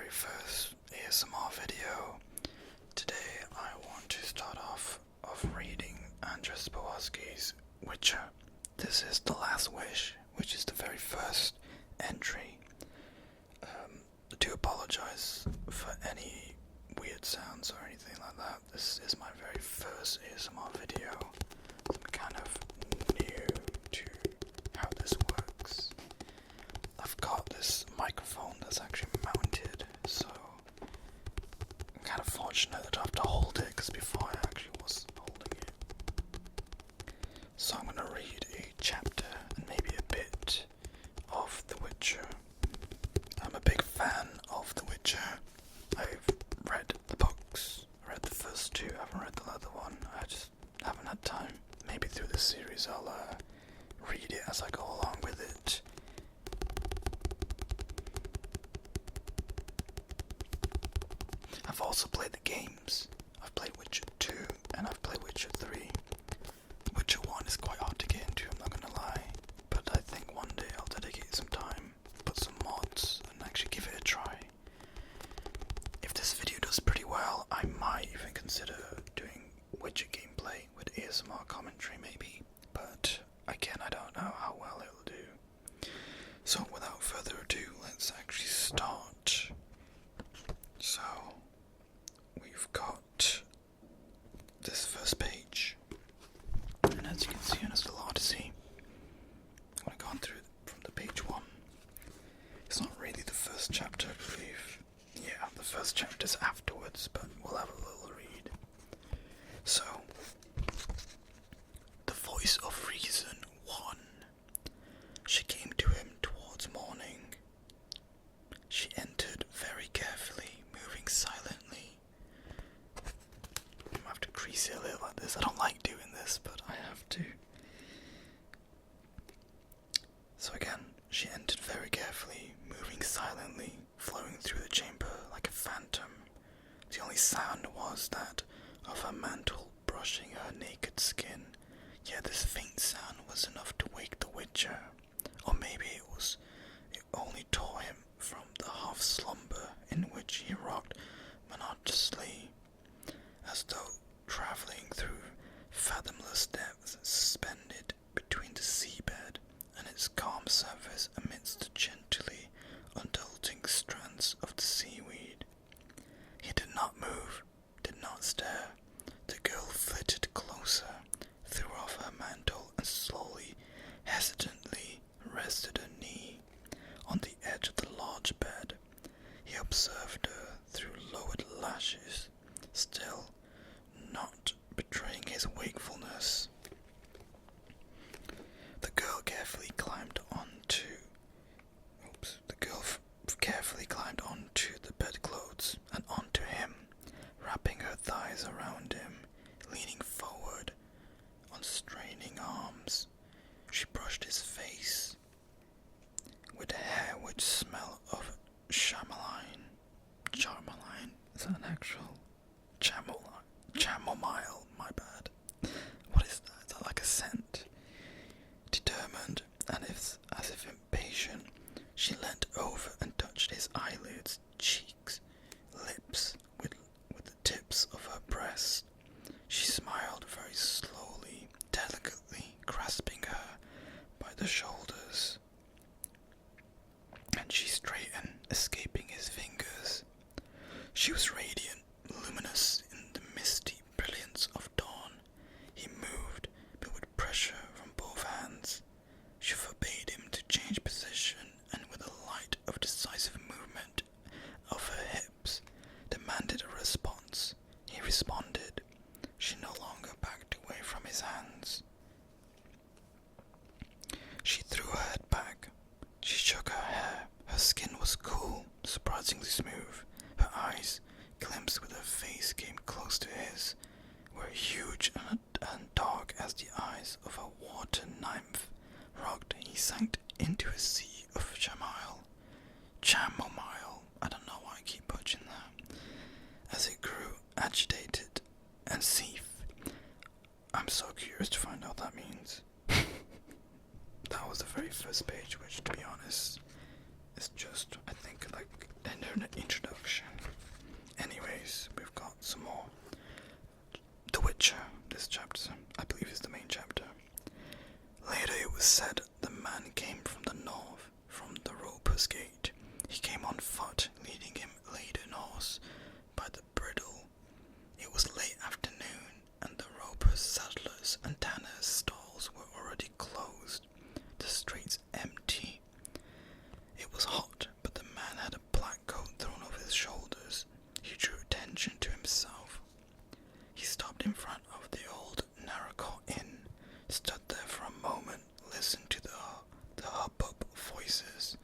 very first ASMR video. Today I want to start off of reading Andrzej Bowarski's Witcher. This is The Last Wish, which is the very first entry. I do apologize for any weird sounds or anything like that. This is my very first ASMR video. I'm kind of new to how this works. I've got this microphone that's actually mounted, so I'm kind of fortunate that I have to hold it, because before I actually was holding it. So I'm going to read a chapter and maybe a bit of The Witcher. I'm a big fan of The Witcher. I've read the books. I read the first two, I haven't read the other one. I just haven't had time. Maybe through this series I'll read it as I go along with it. I've also played the games. I've played Witcher 2 and I've played Witcher 3. Witcher 1 is quite hard to get into, I'm not gonna lie. But I think one day I'll dedicate some time, put some mods, and actually give it a try. If this video does pretty well, I might even consider doing Witcher gameplay with ASMR commentary maybe. But again, I don't know how well it'll do. So without further ado, let's actually start. So we've got this first page, and as you can see, and there's a lot to see. I've gone through from the page 1. It's not really the first chapter, I believe. Yeah, the first chapter's afterwards, but we'll have a little read. So, the voice of reason won. She came to him towards morning. She entered very carefully, moving silently. I have to crease it a little like this. I don't like doing this, but I have to. So again, she entered very carefully, moving silently, flowing through the chamber like a phantom. The only sound was that of her mantle brushing her naked skin, yet this faint sound was enough to wake the Witcher. Or maybe it only tore him from the half slumber in which he rocked monotonously, as though travelling through fathomless depths, suspended between the seabed and its calm surface amidst the gently undulating strands of the seaweed. He did not move, did not stare. The girl flitted closer, threw off her mantle, and slowly, hesitantly rested her knee on the edge of the large bed. He observed her through lowered lashes, still not betraying his wakefulness. The girl carefully climbed onto the bedclothes and onto him, wrapping her thighs around him, leaning forward on straining arms. She brushed his face with hair which smelled of chamomile. Is that an actual chamomile? My bad. What is that? Is that like a scent? Determined, and as if impatient, she leant over and touched his eyelids, cheeks, lips with the tips of her breast. She smiled very slowly, delicately, grasping her by the shoulders, and she straightened, escaping his fingers. She was radiant, luminous in the misty brilliance of dawn. He moved, but with pressure from both hands. She forbade him to change position, and with a light of decisive movement of her hips, demanded a response. He responded. She no longer backed away from his hands. She threw her head back. She shook her hair. Her skin was cool, surprisingly smooth. Her eyes, glimpsed with her face, came close to his, were huge and dark as the eyes of a water nymph. Rocked, he sank into a sea of chamomile. I don't know why I keep punching that. As it grew agitated and seethed. I'm so curious to find out what that means. That was the very first page, which, to be honest, is just, I think, like an introduction. ambuscade. He came on foot, leading him laden horse by the bridle. It was late afternoon, and the ropers, saddlers, and tanners' stalls were already closed, the streets empty. It was hot, but the man had a black coat thrown over his shoulders. He drew attention to himself. He stopped in front of the old Narracott Inn, stood there for a moment, listened to the hubbub of voices.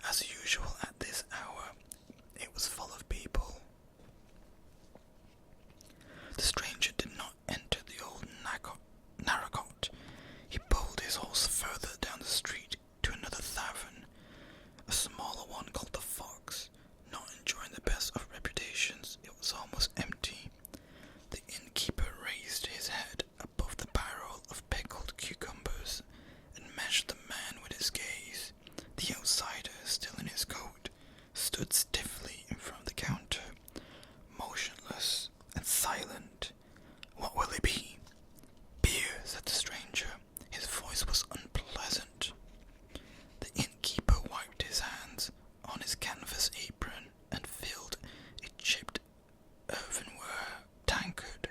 As usual at this hour, it was full of people. The stranger did not enter the old Narracott. He pulled his horse further down the street to another tavern, a smaller one called the Fox. Not enjoying the best of reputations, it was almost empty. The innkeeper raised his head above the barrel of pickled cucumbers and measured the man with his gaze. The outsider, still in his coat, stood stiffly in front of the counter, motionless and silent. "What will it be?" "Beer," said the stranger. His voice was unpleasant. The innkeeper wiped his hands on his canvas apron and filled a chipped earthenware tankard.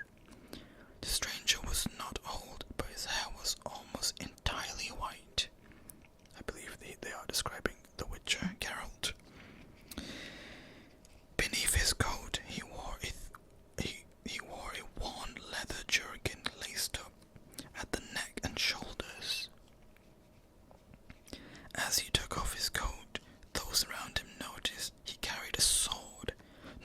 The stranger was not old, but his hair was almost entirely white. I believe they are describing the Witcher, Geralt. Beneath his coat, he wore a worn leather jerkin laced up at the neck and shoulders. As he took off his coat, those around him noticed he carried a sword,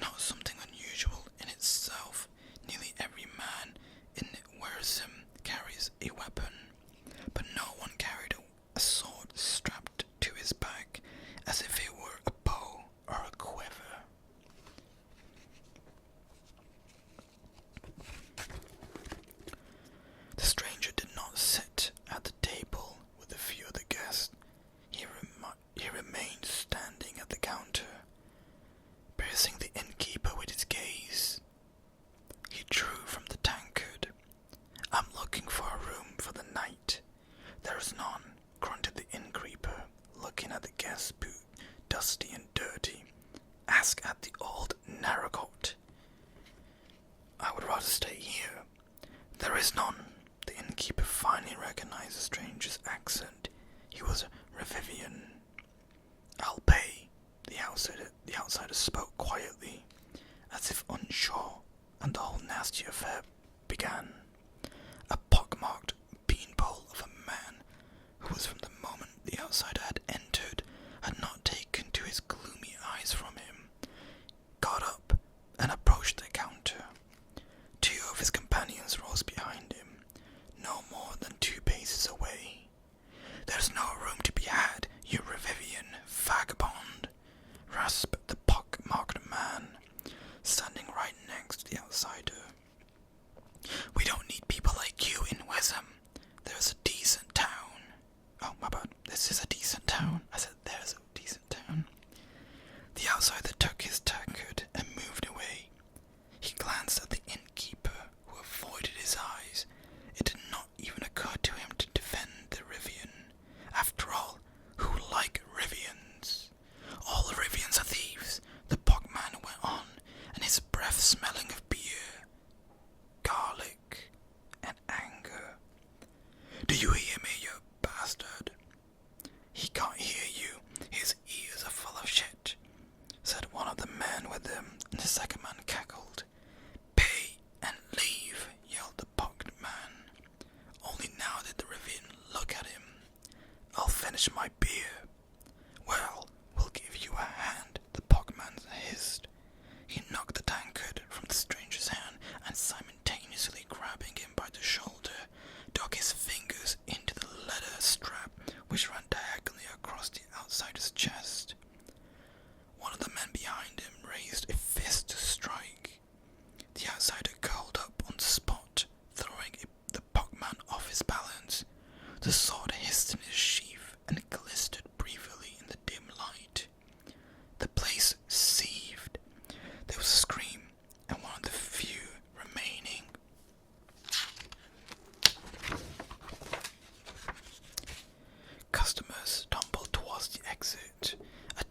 not something unusual in itself. Nearly every man in Wearsome carries a weapon, but no one carried a sword strapped to his back as if it were a bow or a quiver. The stranger did not sit at the table with a few of the guests. He remained standing at the counter, piercing the innkeeper with his gaze. He drew from the tankard. "I'm looking for a room for the night." "There is none," grunted the innkeeper, looking at the guest's boot, dusty and dirty. "Ask at the old Narracott." "I would rather stay here." "There is none." The innkeeper finally recognized the stranger's accent. He was a Revivian. "I'll pay." The outsider spoke quietly, as if unsure, and the whole nasty affair began. A pockmarked beanpole of a man, who was from the moment the outsider had entered, had not taken to his gloomy eyes from him, got up and approached the counter. Two of his companions rose behind him, no more than 2 paces away. "There's no room to be had, you Revivian vagabond," rasped the pock-marked man, standing right next to the outsider. "We don't need people like you in Wesam. There's a decent town." "Oh, my bad. This is a decent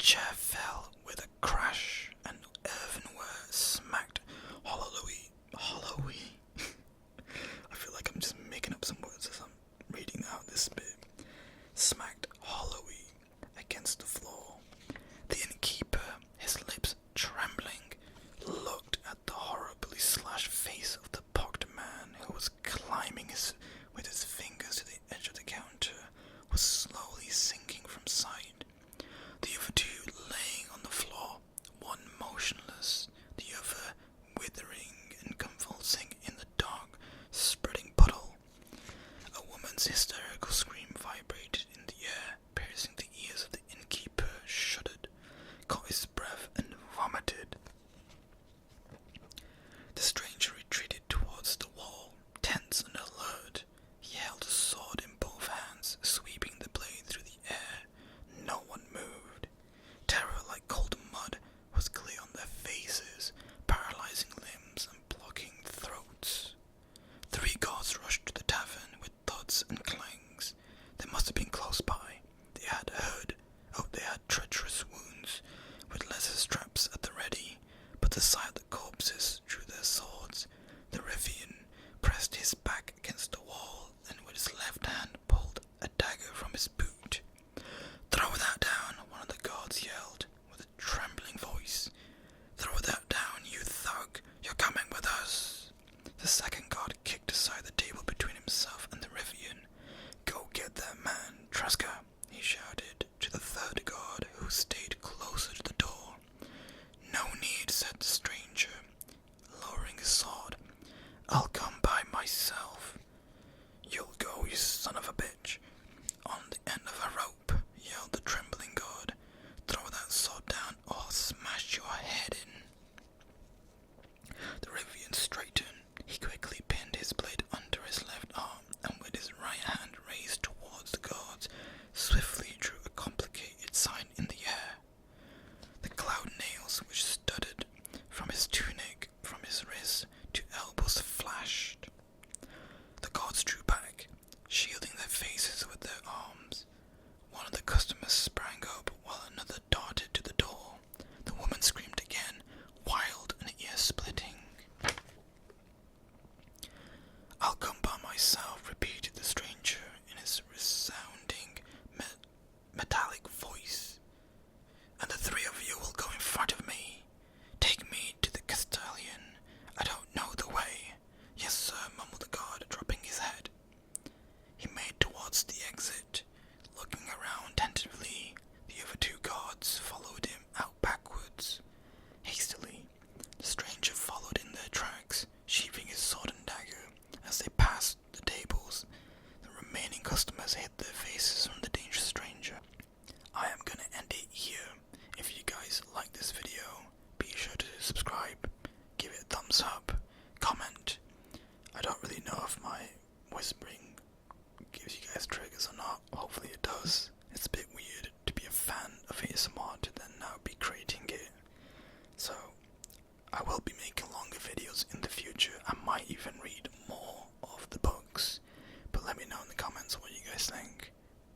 chair fell with a crash, and earthenware smacked hollowly. I feel like I'm just making up some words as I'm reading out this bit. Smacked hollowly against the floor. The innkeeper, his lips trembling, looked at the horribly slashed face of the pocked man who was climbing with his fingers to the edge of the counter, was slowly sinking from sight. The other two laying on the floor, one motionless, the other withering and convulsing in the dark, spreading puddle. A woman's hysterical scream vibrated in the air, piercing the ears of the innkeeper, shuddered, caught his breath, and vomited. The stranger retreated towards the wall, tense and alert. He held a sword in both hands, sweeping the blade through the air. No one moved. Terror, like cold mud, was clear on their faces, paralyzing limbs and blocking throats. 3 guards rushed to the tavern with thuds and clangs. They must have been close by. They had treacherous